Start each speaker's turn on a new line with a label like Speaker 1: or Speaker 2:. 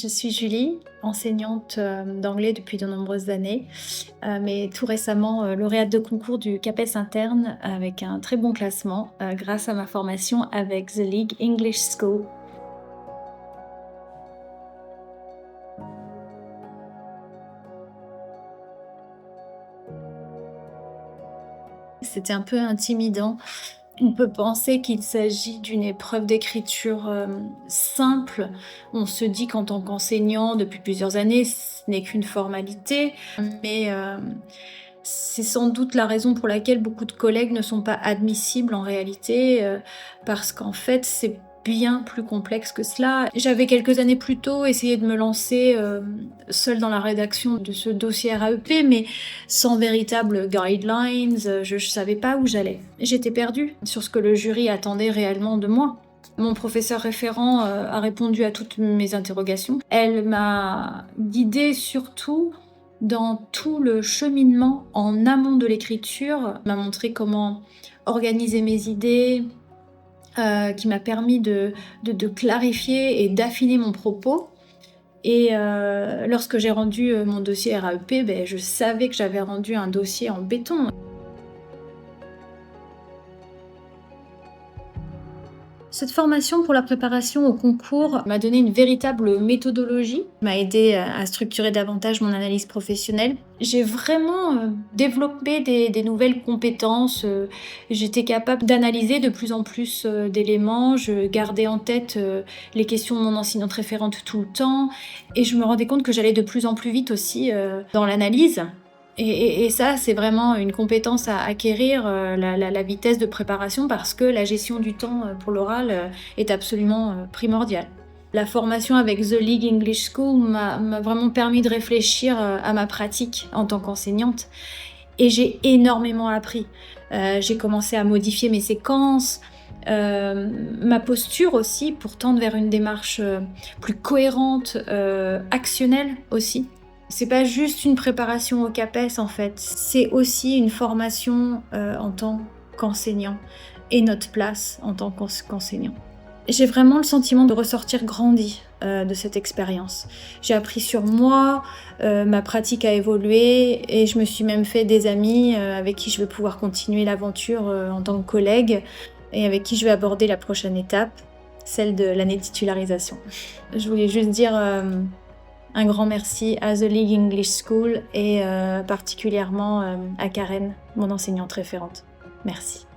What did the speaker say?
Speaker 1: Je suis Julie, enseignante d'anglais depuis de nombreuses années, mais tout récemment lauréate de concours du CAPES interne avec un très bon classement grâce à ma formation avec The League English School. C'était un peu intimidant. On peut penser qu'il s'agit d'une épreuve d'écriture simple. On se dit qu'en tant qu'enseignant depuis plusieurs années, ce n'est qu'une formalité, mais c'est sans doute la raison pour laquelle beaucoup de collègues ne sont pas admissibles en réalité, parce qu'en fait, c'est bien plus complexe que cela. J'avais quelques années plus tôt essayé de me lancer seule dans la rédaction de ce dossier RAEP, mais sans véritable guidelines, je savais pas où j'allais. J'étais perdue sur ce que le jury attendait réellement de moi. Mon professeur référent a répondu à toutes mes interrogations. Elle m'a guidée surtout dans tout le cheminement en amont de l'écriture, m'a montré comment organiser mes idées, qui m'a permis de clarifier et d'affiner mon propos. Et lorsque j'ai rendu mon dossier RAEP, je savais que j'avais rendu un dossier en béton. Cette formation pour la préparation au concours m'a donné une véritable méthodologie, m'a aidé à structurer davantage mon analyse professionnelle. J'ai vraiment développé des nouvelles compétences. J'étais capable d'analyser de plus en plus d'éléments. Je gardais en tête les questions de mon enseignante référente tout le temps. Et je me rendais compte que j'allais de plus en plus vite aussi dans l'analyse. Et ça, c'est vraiment une compétence à acquérir, la vitesse de préparation, parce que la gestion du temps pour l'oral est absolument primordiale. La formation avec The League English School m'a vraiment permis de réfléchir à ma pratique en tant qu'enseignante. Et j'ai énormément appris. J'ai commencé à modifier mes séquences, ma posture aussi, pour tendre vers une démarche plus cohérente, actionnelle aussi. C'est pas juste une préparation au CAPES en fait, c'est aussi une formation en tant qu'enseignant et notre place en tant qu'enseignant. J'ai vraiment le sentiment de ressortir grandi de cette expérience. J'ai appris sur moi, ma pratique a évolué et je me suis même fait des amis avec qui je vais pouvoir continuer l'aventure en tant que collègue et avec qui je vais aborder la prochaine étape, celle de l'année de titularisation. Je voulais juste dire un grand merci à The League English School et particulièrement à Karen, mon enseignante référente. Merci.